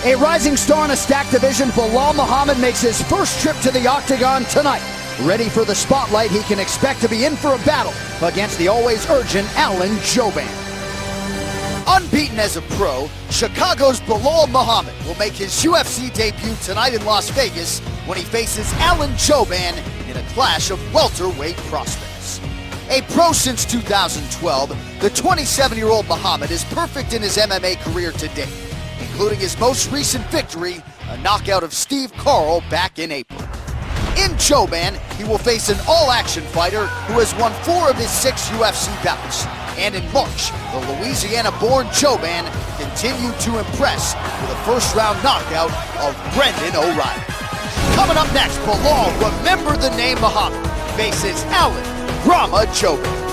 A rising star in a stacked division, Belal Muhammad makes his first trip to the octagon tonight. Ready for the spotlight, he can expect to be in for a battle against the always urgent Alan Jouban. Unbeaten as a pro, Chicago's Belal Muhammad will make his UFC debut tonight in Las Vegas when he faces Alan Jouban in a clash of welterweight prospects. A pro since 2012, the 27-year-old Muhammad is perfect in his MMA career to date, including his most recent victory, a knockout of Steve Carl back in April. In Jouban, he will face an all-action fighter who has won 4 of his 6 UFC bouts. And in March, the Louisiana-born Jouban continued to impress with a first-round knockout of Brendan O'Reilly. Coming up next, Belal, remember the name Muhammad, faces Alan Brahma Jouban.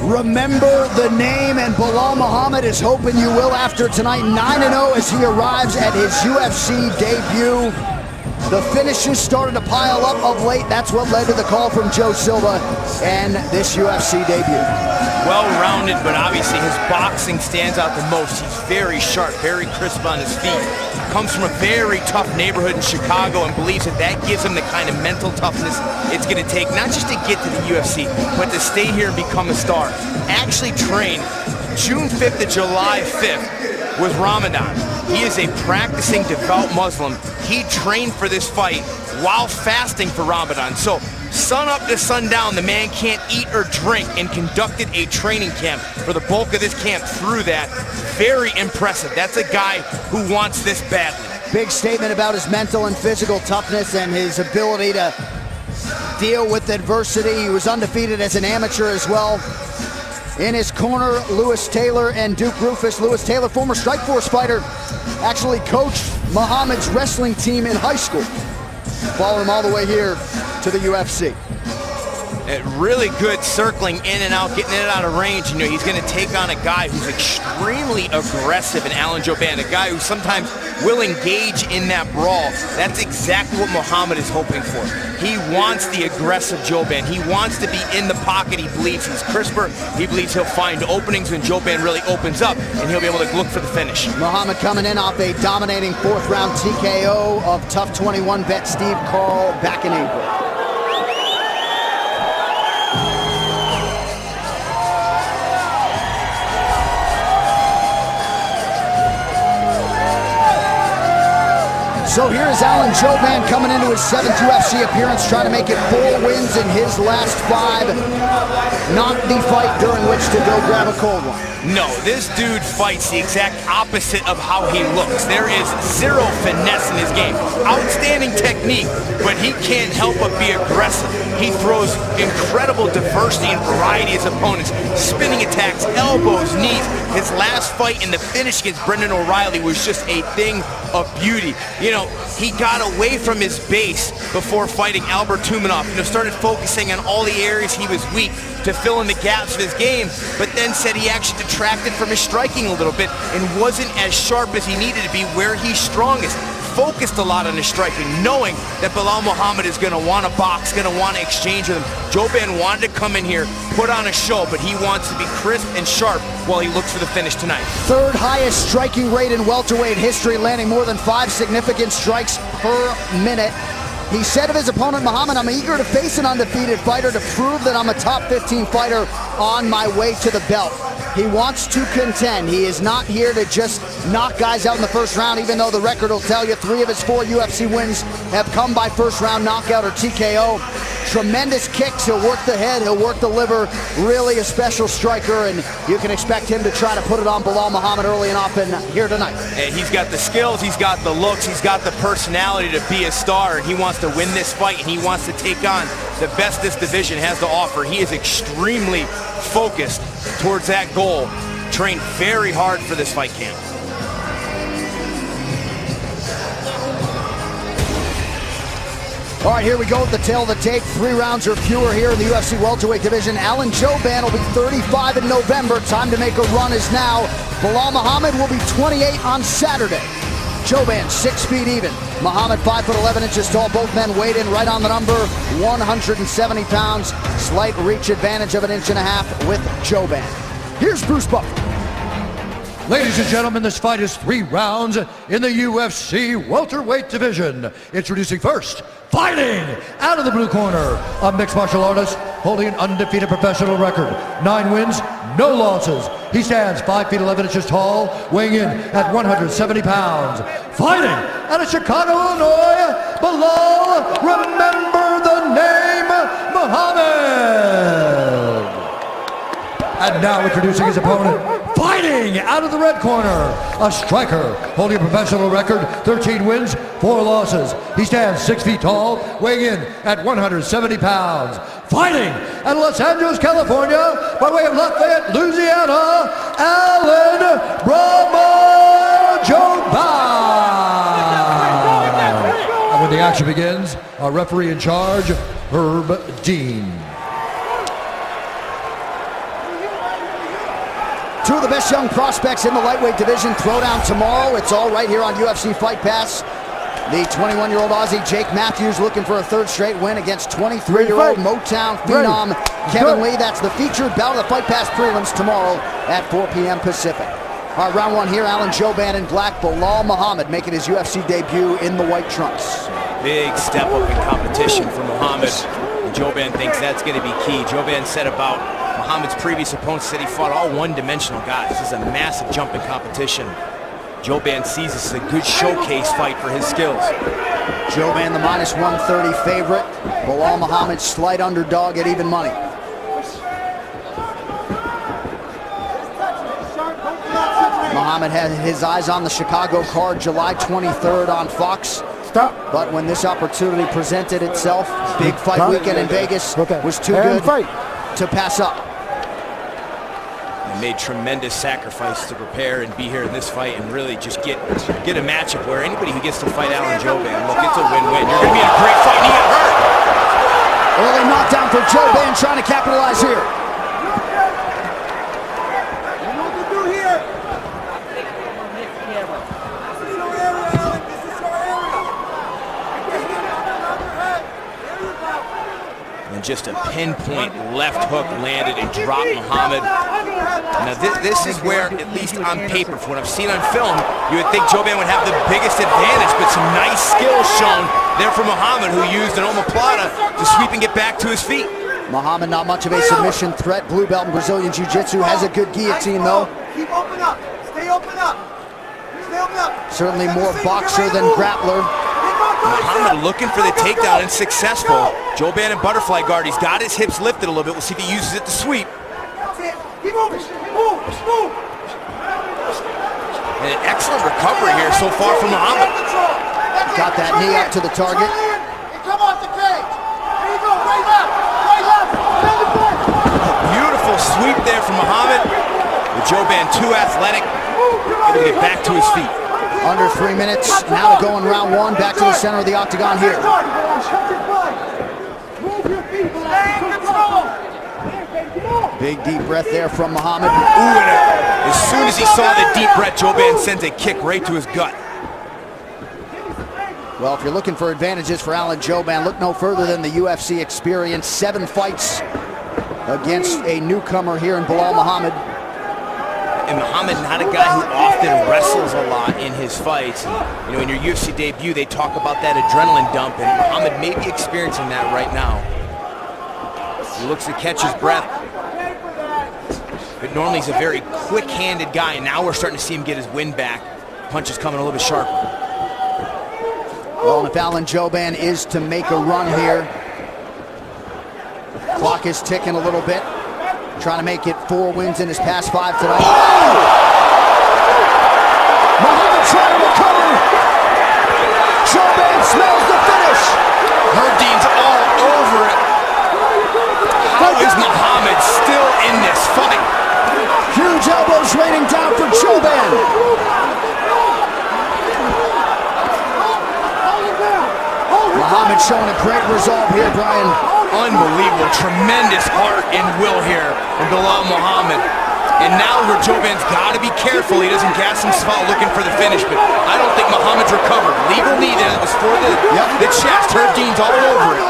Remember the name, and Belal Muhammad is hoping you will after tonight. 9-0 as he arrives at his UFC debut. The finishes started to pile up of late. That's what led to the call from Joe Silva and this UFC debut. Well-rounded, but obviously his boxing stands out the most. He's very sharp, very crisp on his feet. Comes from a very tough neighborhood in Chicago and believes that that gives him the kind of mental toughness it's going to take, not just to get to the UFC, but to stay here and become a star. Actually trained June 5th to July 5th with Ramadan. He is a practicing devout Muslim. He trained for this fight while fasting for Ramadan. So sun up to sundown, the man can't eat or drink, and conducted a training camp for the bulk of this camp through that. Very impressive. That's a guy who wants this badly. Big statement about his mental and physical toughness and his ability to deal with adversity. He was undefeated as an amateur as well. In his corner, Lewis Taylor and Duke Rufus. Lewis Taylor, former Strikeforce fighter, actually coached Muhammad's wrestling team in high school. Follow him all the way here to the UFC. Really good circling in and out, getting in and out of range. You know, he's going to take on a guy who's extremely aggressive in Alan Jouban, a guy who sometimes will engage in that brawl. That's exactly what Muhammad is hoping for. He wants the aggressive Jouban. He wants to be in the pocket. He believes he's crisper. He believes he'll find openings when Jouban really opens up, and he'll be able to look for the finish. Muhammad coming in off a dominating 4th-round TKO of Tough 21 vet Steve Carl back in April. So here is Alan Jouban coming into his 7th UFC appearance, trying to make it 4 wins in his last 5. Not the fight during which to go grab a cold one. No, this dude fights the exact opposite of how he looks. There is zero finesse in his game. Outstanding technique, but he can't help but be aggressive. He throws incredible diversity and variety as opponents. Spinning attacks, elbows, knees. His last fight in the finish against Brendan O'Reilly was just a thing of beauty. You know, he got away from his base before fighting Albert Tumanov. You know, started focusing on all the areas he was weak to fill in the gaps of his game, but then said he actually detracted from his striking a little bit and wasn't as sharp as he needed to be where he's strongest. Focused a lot on his striking, knowing that Belal Muhammad is going to want to box, going to want to exchange with him. Jouban wanted to come in here, put on a show, but he wants to be crisp and sharp while he looks for the finish tonight. 3rd highest striking rate in welterweight history, landing more than 5 significant strikes per minute. He said of his opponent, Muhammad, "I'm eager to face an undefeated fighter to prove that I'm a top 15 fighter on my way to the belt." He wants to contend. He is not here to just knock guys out in the 1st round, even though the record will tell you 3 of his 4 UFC wins have come by 1st-round knockout or TKO. Tremendous kicks. He'll work the head. He'll work the liver. Really a special striker, and you can expect him to try to put it on Belal Muhammad early and often here tonight. And he's got the skills. He's got the looks. He's got the personality to be a star, and he wants to win this fight, and he wants to take on the best this division has to offer. He is extremely focused towards that goal. Trained very hard for this fight camp. All right, here we go with the tail of the tape. 3 rounds or fewer here in the UFC welterweight division. Alan Jouban will be 35 in November. Time to make a run is now. Belal Muhammad will be 28 on Saturday. Jouban 6 feet even. Muhammad 5'11" tall. Both men weighed in right on the number, 170 pounds. Slight reach advantage of 1.5 inches with Jouban. Here's Bruce Buffer. Ladies and gentlemen, this fight is 3 rounds in the UFC welterweight division. Introducing first, fighting out of the blue corner, a mixed martial artist holding an undefeated professional record. 9 wins, no losses. He stands 5 feet 11 inches tall, weighing in at 170 pounds. Fighting out of Chicago, Illinois, Belal, remember the name, Muhammad. And now introducing his opponent, fighting out of the red corner, a striker holding a professional record, 13 wins, 4 losses. He stands 6 feet tall, weighing in at 170 pounds. Fighting out of Los Angeles, California, by way of Lafayette, Louisiana, Alan Jouban. And when the action begins, our referee in charge, Herb Dean. Two of the best young prospects in the lightweight division. Throwdown tomorrow. It's all right here on UFC Fight Pass. The 21-year-old Aussie Jake Matthews looking for a 3rd straight win against 23-year-old Motown phenom Kevin Lee. That's the featured bout of the Fight Pass prelims tomorrow at 4 p.m. Pacific. All right, round 1 here. Alan Jouban in black. Belal Muhammad making his UFC debut in the white trunks. Big step up in competition for Muhammad. And Jouban thinks that's going to be key. Jouban said about Muhammad's previous opponents said he fought all one-dimensional guys. This is a massive jump in competition. Jouban sees this as a good showcase fight for his skills. Jouban the minus 130 favorite. Belal Muhammad slight underdog at even money. Muhammad had his eyes on the Chicago card July 23rd on Fox. But when this opportunity presented itself, big fight weekend in Vegas was too good to pass up. They made tremendous sacrifice to prepare and be here in this fight and really just get a matchup where anybody who gets to fight Alan Jouban, look, it's a win-win. You're going to be in a great fight and he got hurt. Early knockdown for Jouban, trying to capitalize here. Just a pinpoint left hook landed and dropped Muhammad. Now this is where, at least on paper, from what I've seen on film, you would think Jouban would have the biggest advantage, but some nice skills shown there from Muhammad, who used an omoplata to sweep and get back to his feet. Muhammad not much of a submission threat. Blue belt in Brazilian Jiu-Jitsu, has a good guillotine though. Keep open up. Stay open up. Stay open up. Certainly more boxer than grappler. Muhammad looking for the takedown and successful. Jouban in butterfly guard. He's got his hips lifted a little bit. We'll see if he uses it to sweep. Keep moving. Move. Move. And an excellent recovery here so far from Muhammad. Got that knee up to the target. Come off the cage. There you go. Right left. Right left. A beautiful sweep there from Muhammad. With Jouban too athletic. Able to get back to his feet. Under 3 minutes, now to go in round 1, back to the center of the octagon here. Big deep breath there from Muhammad. Ooh, and as soon as he saw the deep breath, Jouban sends a kick right to his gut. Well, if you're looking for advantages for Alan Jouban, look no further than the UFC experience. 7 fights against a newcomer here in Belal Muhammad. And Muhammad, not a guy who often wrestles a lot in his fights. And, you know, in your UFC debut, they talk about that adrenaline dump, and Muhammad may be experiencing that right now. He looks to catch his breath. But normally he's a very quick-handed guy, and now we're starting to see him get his wind back. Punches coming a little bit sharper. Well, and if Alan Jouban is to make a run here, clock is ticking a little bit. Trying to make it 4 wins in his past 5 tonight. Oh! Muhammad trying to recover. Jouban smells the finish. Herb Dean's all over it. How is Muhammad still in this fight? Huge elbows raining down for Jouban. Muhammad showing a great resolve here, Brian. Unbelievable, tremendous heart and will here from Belal Muhammad. And now where Joban's got to be careful he doesn't gas himself out looking for the finish, but I don't think Muhammad's recovered. Legal knee there, that was for the chest. Herb Dean's all over it.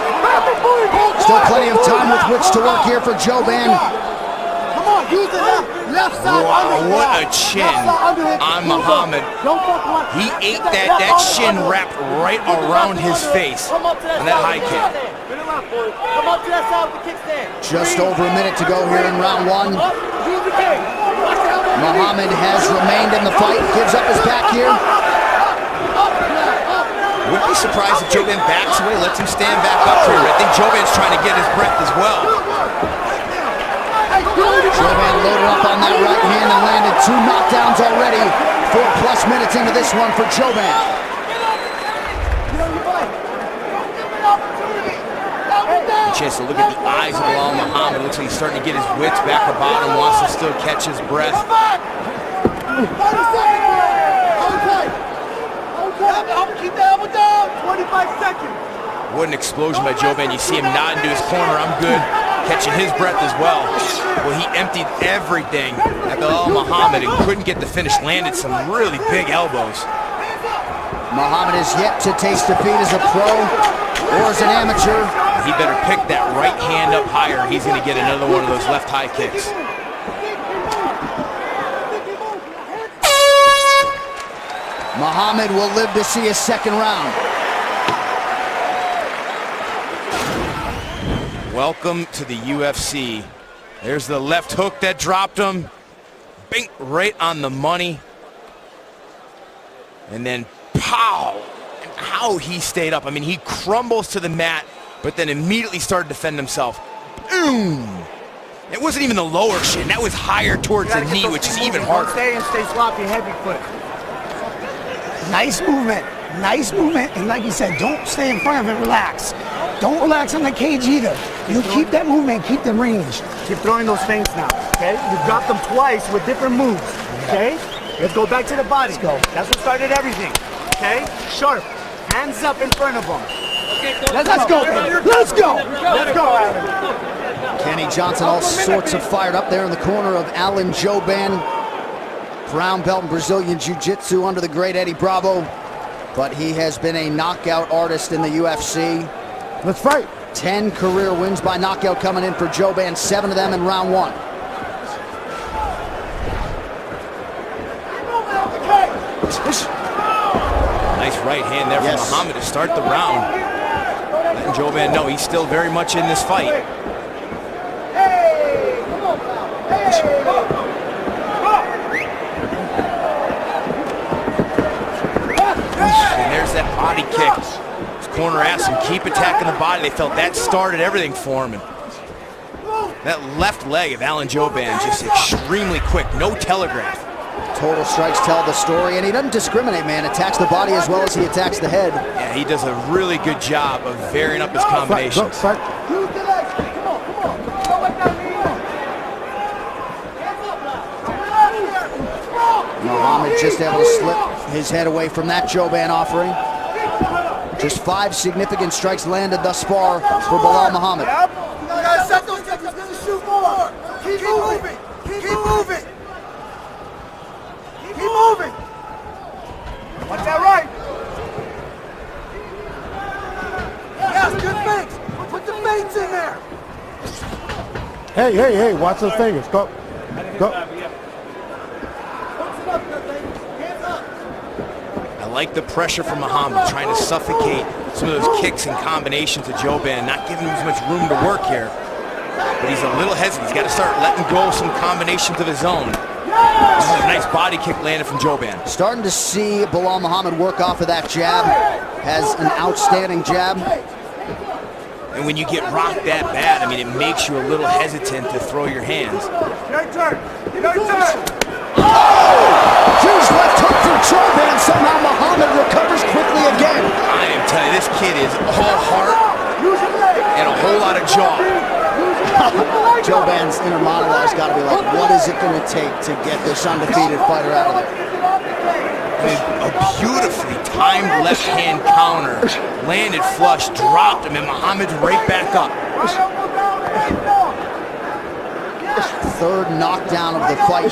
Still plenty of time with which to work here for Joban. Come on, use the left side. Wow, what a chin on Muhammad. He ate that shin wrapped right around his face on that high kick. Come up to that side with the kickstand. Just over a minute to go here in round one. Muhammad has remained in the fight, gives up his back here. Wouldn't be surprised if Joban backs away, lets him stand back up here. I think Joban's trying to get his breath as well. Joban loaded up on that right hand and landed 2 knockdowns already. 4+ minutes into this one for Joban. Chance to look at the eyes of Belal Muhammad. Looks like he's starting to get his wits back about him, wants to still catch his breath. Keep the elbow down. 25 seconds. What an explosion by Joban. You see him nodding to his corner. I'm good. Catching his breath as well. Well, he emptied everything at Belal Muhammad and couldn't get the finish. Landed some really big elbows. Muhammad is yet to taste defeat as a pro or as an amateur. He better pick that right hand up higher. He's going to get another one of those left high kicks. Muhammad will live to see a second round. Welcome to the UFC. There's the left hook that dropped him. Bing, right on the money. And then pow! And how he stayed up. I mean, he crumbles to the mat, but then immediately started to defend himself. Boom! It wasn't even the lower shin. That was higher towards the knee, which is even harder. Stay sloppy, heavy foot. Nice movement, and like you said, don't stay in front of it, relax. Don't relax on the cage either. You keep that movement, keep the range. Keep throwing those feints now, okay? You dropped them twice with different moves, okay? Let's go back to the body. Let's go. That's what started everything, okay? Sharp, hands up in front of them. Let's go, Alan. Kenny Johnson all sorts of fired up there in the corner of Alan Joban. Brown belt in Brazilian Jiu-Jitsu under the great Eddie Bravo. But he has been a knockout artist in the UFC. Let's fight. 10 career wins by knockout coming in for Joban, 7 of them in round 1. Nice right hand there from Muhammad to start the round. Letting Joban know he's still very much in this fight. And there's that body kick. His corner asked him, keep attacking the body. They felt that started everything for him. And that left leg of Alan Joban just extremely quick, no telegraph. Total strikes tell the story, and he doesn't discriminate, man. Attacks the body as well as he attacks the head. Yeah, he does a really good job of varying up his combinations. Muhammad just able to slip his head away from that Joban offering. Just 5 significant strikes landed thus far for Belal Muhammad. Keep moving. Keep moving. Keep moving. Watch that right. Yes, good feints. Put the feints in there. Hey, watch those fingers. Go. I like the pressure from Muhammad, trying to suffocate some of those kicks and combinations of Joban, not giving him as much room to work here. But he's a little hesitant. He's got to start letting go of some combinations of his own. This is a nice body kick landed from Joban. Starting to see Belal Muhammad work off of that jab. Has an outstanding jab. And when you get rocked that bad, I mean, it makes you a little hesitant to throw your hands. Your turn. Your turn. Huge left hook from Joban. Somehow Muhammad recovers quickly again. I am telling you, this kid is all heart and a whole lot of jaw. Joban's inner monologue's got to be like, what is it going to take to get this undefeated fighter out of there? A beautifully timed left hand counter, landed flush, dropped him, and Muhammad's right back up. third knockdown of the fight.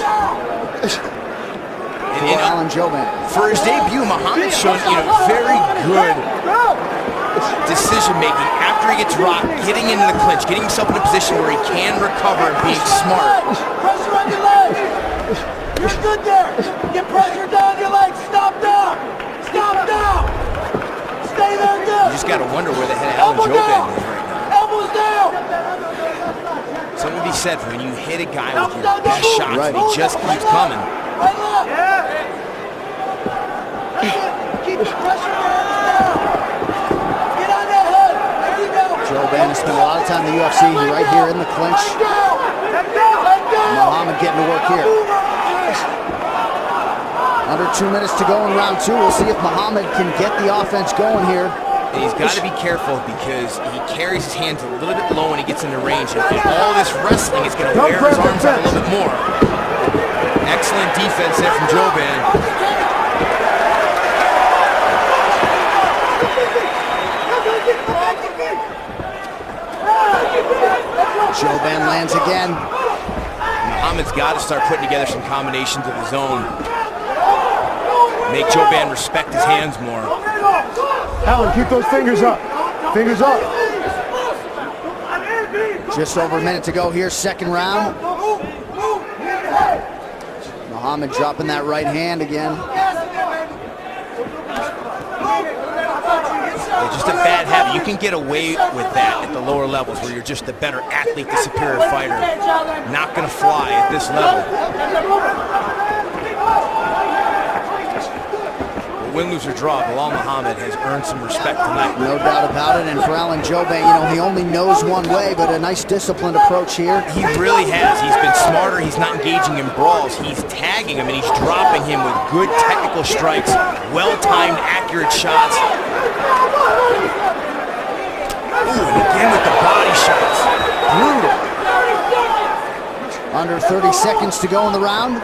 And Alan Jouban. For his debut, Muhammad's shown very good decision making after he gets rocked, getting into the clinch, getting himself in a position where he can recover and being smart. Pressure on your legs. You're good there. Get pressure down your legs. Stop down. Stop down. Stay there, good. You just got to wonder where the head of Alan Jouban is right now. Elbows down. Something to be said for when you hit a guy with your best shots and he just keeps coming. Right left. Keep the pressure down. Get on that head. There you go. Jouban has spent a lot of time in the UFC. Right here in the clinch. Muhammad getting to work here. Under 2 minutes to go in round 2. We'll see if Muhammad can get the offense going here. And he's got to be careful because he carries his hands a little bit low when he gets into range. And all this wrestling is going to wear his arms out a little bit more. Excellent defense there from Jouban. Jouban lands again. Muhammad's got to start putting together some combinations of his own. Make Jouban respect his hands more. Alan, keep those fingers up. Fingers up. Just over a minute to go here, second round. Muhammad dropping that right hand again. It's just a bad habit. You can get away with that at the lower levels where you're just the better athlete, the superior fighter. Not going to fly at this level. Win, lose, or draw, Belal Muhammad has earned some respect tonight. No doubt about it. And for Alan Jouban, he only knows one way, but a nice disciplined approach here. He really has. He's been smarter. He's not engaging in brawls. He's tagging him, and he's dropping him with good technical strikes, well-timed, accurate shots. Ooh, and again with the body shots. Brutal. Under 30 seconds to go in the round.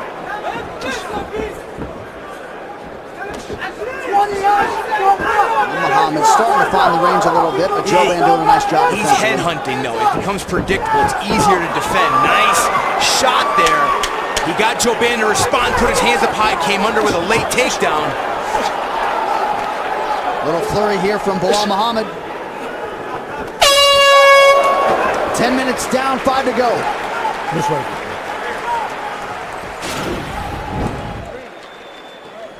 Muhammad's starting to find the range a little bit, but Jouban doing a nice job. He's headhunting, though. It becomes predictable. It's easier to defend. Nice shot there. He got Jouban to respond, put his hands up high, came under with a late takedown. Little flurry here from Belal Muhammad. 10 minutes down, 5 to go. This way.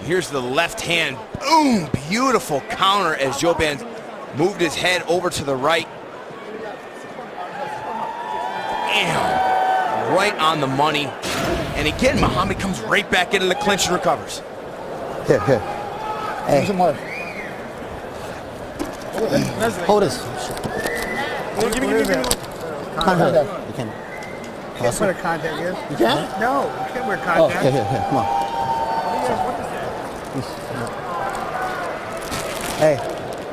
Here's the left hand. Boom! Beautiful counter as Jouban moved his head over to the right. Damn. Right on the money. And again, Muhammad comes right back into the clinch and recovers. Here. Hey. Hold this. Give me. Contact. You can. Can't put a contact here. You can't? No, you can't wear Oh, contact. here. Come on. Hey,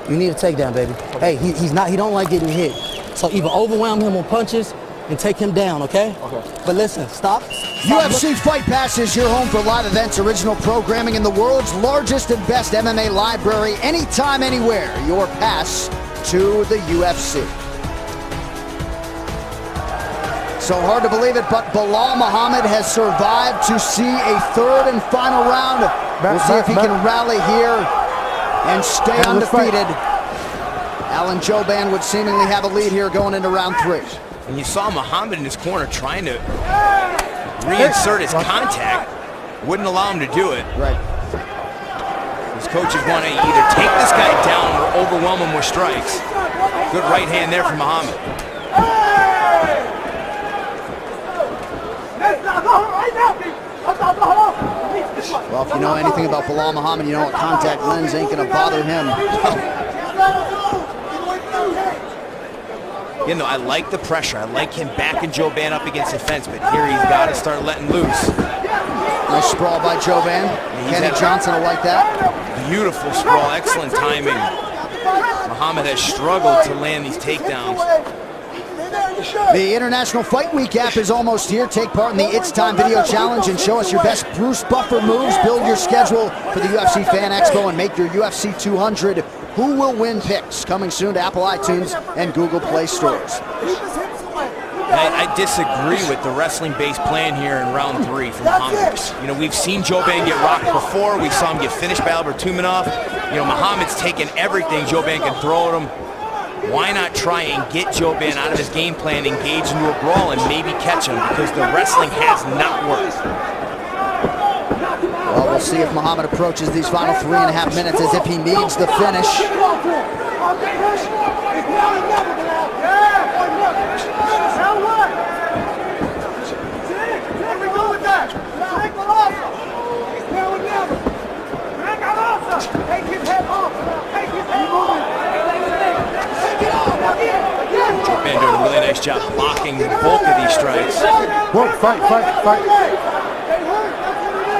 you need a takedown, baby. Hey, he don't like getting hit. So either overwhelm him on punches and take him down, okay? Okay. But listen, stop. UFC Fight Pass is your home for live events, original programming, in the world's largest and best MMA library, anytime, anywhere. Your pass to the UFC. So hard to believe it, but Belal Muhammad has survived to see a third and final round. We'll see if he can rally here and stay undefeated. Alan Jouban would seemingly have a lead here going into round 3. And you saw Muhammad in his corner trying to reinsert his contact. Wouldn't allow him to do it. Right. His coaches want to either take this guy down or overwhelm him with strikes. Good right hand there from Muhammad. Well, if you know anything about Belal Muhammad, you know a contact lens ain't going to bother him. You know, I like the pressure. I like him backing Jouban up against the fence, but here he's got to start letting loose. Nice sprawl by Jouban. Kenny Johnson will like that. Beautiful sprawl, excellent timing. Muhammad has struggled to land these takedowns. The International Fight Week app is almost here. Take part in the It's Time Video Challenge and show us your best Bruce Buffer moves. Build your schedule for the UFC Fan Expo and make your UFC 200 Who Will Win picks. Coming soon to Apple iTunes and Google Play stores. I disagree with the wrestling-based plan here in round 3 from Muhammad. You know, we've seen Jouban get rocked before. We saw him get finished by Albert Tumanov. You know, Muhammad's taken everything Jouban can throw at him. Why not try and get Jouban out of his game plan, engage into a brawl, and maybe catch him, because the wrestling has not worked. Well, we'll see if Muhammad approaches these final 3.5 minutes as if he needs the finish. Jouban doing a really nice job blocking the bulk of these strikes. Whoa, fight.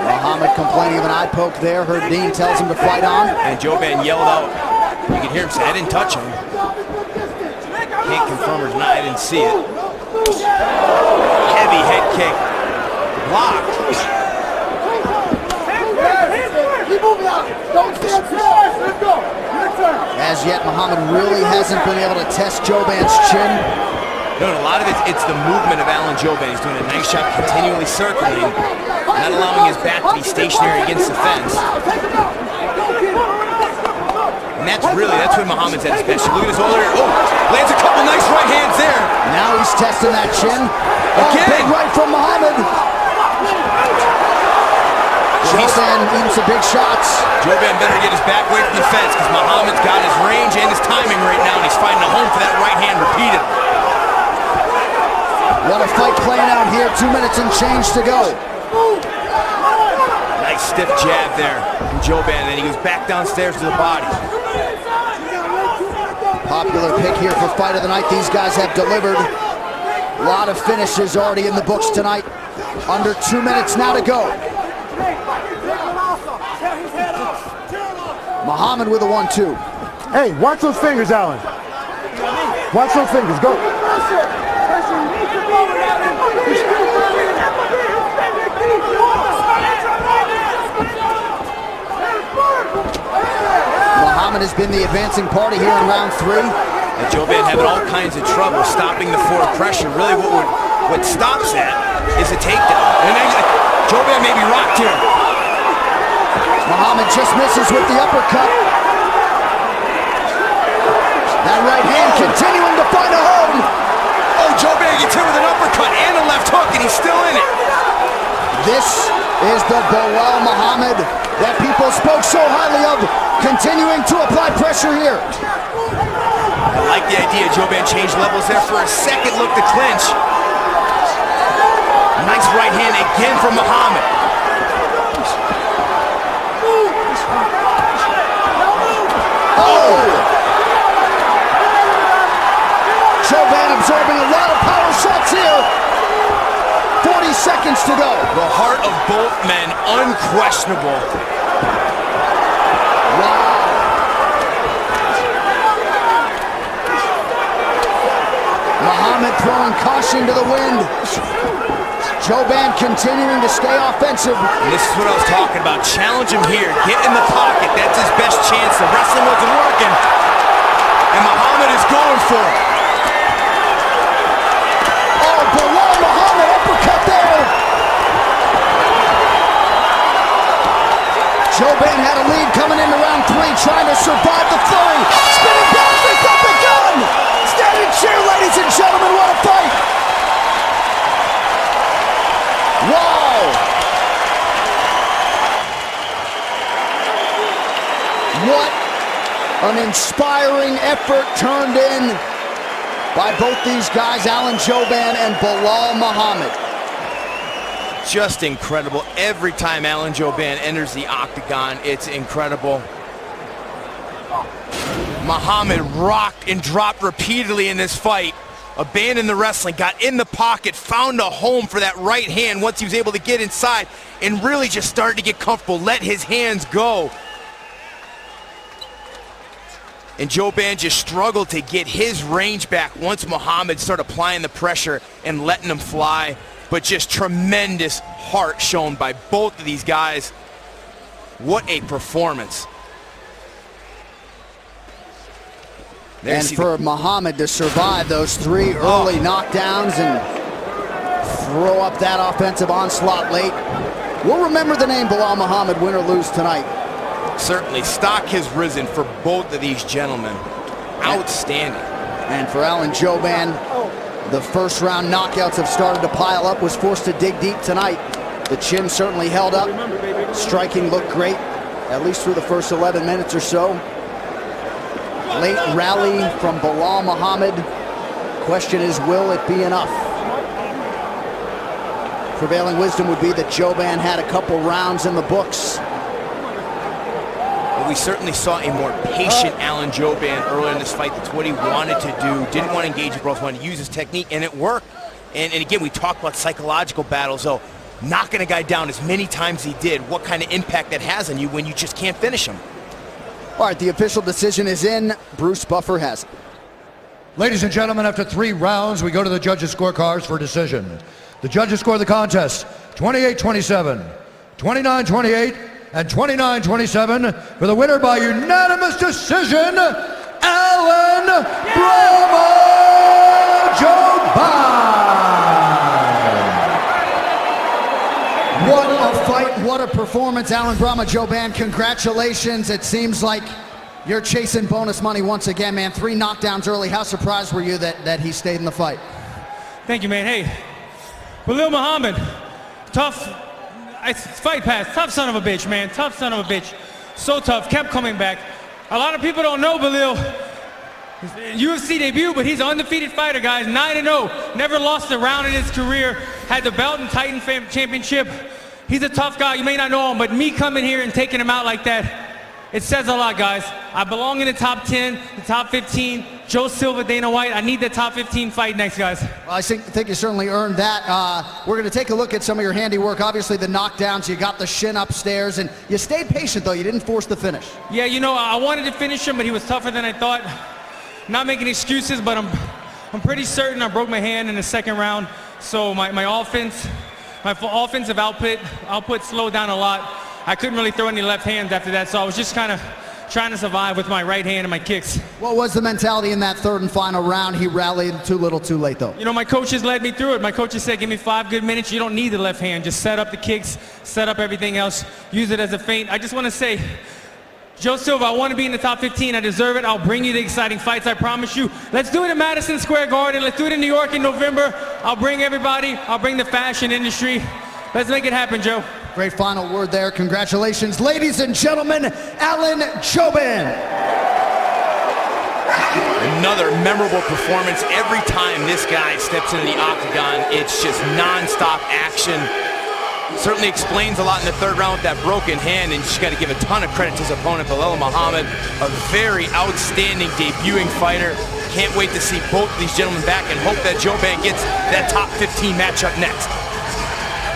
Muhammad complaining of an eye poke there. Heard Dean tells him to fight on. And Jouban yelled out. You can hear him say, I didn't touch him. Can't confirm or deny, I didn't see it. Heavy head kick. Blocked. Keep moving out. Don't stand still. Let's go. As yet, Muhammad really hasn't been able to test Jouban's chin. No, a lot of it's the movement of Alan Jouban. He's doing a nice job continually circling, not allowing his back to be stationary against the fence. And that's when Muhammad's at his best. Look at his older. Oh, lands a couple nice right hands there. Now he's testing that chin. Again. Big right from Muhammad. Jouban eating some big shots. Jouban better get his back away from the fence, because Muhammad's got his range and his timing right now, and he's finding a home for that right hand repeatedly. What a fight playing out here. 2 minutes and change to go. Nice stiff jab there from Jouban, and then he goes back downstairs to the body. Popular pick here for fight of the night. These guys have delivered. A lot of finishes already in the books tonight. Under 2 minutes now to go. Muhammad with a 1-2. Hey, watch those fingers, Alan. Watch those fingers. Go. Muhammad has been the advancing party here in round 3. And Jouban having all kinds of trouble stopping the forward pressure. Really what stops that is a takedown. And then Jouban may be rocked here. Muhammad just misses with the uppercut. That right hand continuing to find a home. Oh, Jouban gets hit with an uppercut and a left hook, and he's still in it. This is the Belal Muhammad that people spoke so highly of, continuing to apply pressure here. I like the idea. Jouban changed levels there for a second, look to clinch. Nice right hand again from Muhammad. Oh! Jouban absorbing a lot of power shots here. 40 seconds to go. The heart of both men, unquestionable. Wow. Muhammad throwing caution to the wind. Jouban continuing to stay offensive. And this is what I was talking about. Challenge him here. Get in the pocket. That's his best chance. The wrestling wasn't working. And Muhammad is going for it. Oh, Belal Muhammad uppercut there. Jouban had a lead coming into round 3, trying to survive the flurry. Spinning back, picked up the gun. Standing chair, ladies and gentlemen, what a fight. Wow. What an inspiring effort turned in by both these guys, Alan Jouban and Belal Muhammad. Just incredible. Every time Alan Jouban enters the octagon, it's incredible. Muhammad rocked and dropped repeatedly in this fight. Abandoned the wrestling, got in the pocket, found a home for that right hand once he was able to get inside, and really just started to get comfortable, let his hands go. And Jouban just struggled to get his range back once Muhammad started applying the pressure and letting him fly. But just tremendous heart shown by both of these guys. What a performance. And for Muhammad to survive those 3 early knockdowns and throw up that offensive onslaught late, we'll remember the name Belal Muhammad, win or lose tonight. Certainly, stock has risen for both of these gentlemen. Outstanding. And for Alan Jouban, the first round knockouts have started to pile up, was forced to dig deep tonight. The chin certainly held up. Striking looked great, at least through the first 11 minutes or so. Late rally from Belal Muhammad. Question is, will it be enough? Prevailing wisdom would be that Jouban had a couple rounds in the books. But we certainly saw a more patient Alan Jouban earlier in this fight. That's what he wanted to do. Didn't want to engage the broth, wanted to use his technique, and it worked. And again, we talked about psychological battles, though. Knocking a guy down as many times he did, what kind of impact that has on you when you just can't finish him. All right, the official decision is in. Bruce Buffer has it. Ladies and gentlemen, after 3 rounds, we go to the judges' scorecards for decision. The judges score the contest 28-27, 29-28, and 29-27 for the winner by unanimous decision, Alan Jouban. What a fight, what a performance, Alan Jouban. Congratulations. It seems like you're chasing bonus money once again, man. 3 knockdowns early. How surprised were you that he stayed in the fight? Thank you, man. Hey, Belal Muhammad, tough fight pass. Tough son of a bitch, man. Tough son of a bitch. So tough. Kept coming back. A lot of people don't know Belal. UFC debut, but he's an undefeated fighter, guys. 9-0. Never lost a round in his career. Had the belt and Titan Championship. He's a tough guy. You may not know him, but me coming here and taking him out like that, it says a lot, guys. I belong in the top 10, the top 15. Joe Silva, Dana White. I need the top 15 fight next, guys. Well, I think you certainly earned that. We're going to take a look at some of your handiwork. Obviously, the knockdowns, you got the shin upstairs, and you stayed patient, though. You didn't force the finish. Yeah, you know, I wanted to finish him, but he was tougher than I thought. Not making excuses, but I'm pretty certain I broke my hand in the second round. So my offensive output slowed down a lot. I couldn't really throw any left hands after that, so I was just kind of trying to survive with my right hand and my kicks. What was the mentality in that third and final round? He rallied too little too late, though. You know, my coaches led me through it. My coaches said, give me 5 good minutes. You don't need the left hand. Just set up the kicks, set up everything else, use it as a feint. I just want to say, Joe Silva, I want to be in the top 15. I deserve it. I'll bring you the exciting fights, I promise you. Let's do it in Madison Square Garden. Let's do it in New York in November. I'll bring everybody. I'll bring the fashion industry. Let's make it happen, Joe. Great final word there. Congratulations, ladies and gentlemen, Alan Jouban. Another memorable performance. Every time this guy steps into the octagon, it's just non-stop action. Certainly explains a lot in the third round with that broken hand, and you just got to give a ton of credit to his opponent, Belal Muhammad, a very outstanding debuting fighter. Can't wait to see both of these gentlemen back and hope that Jouban gets that top 15 matchup next.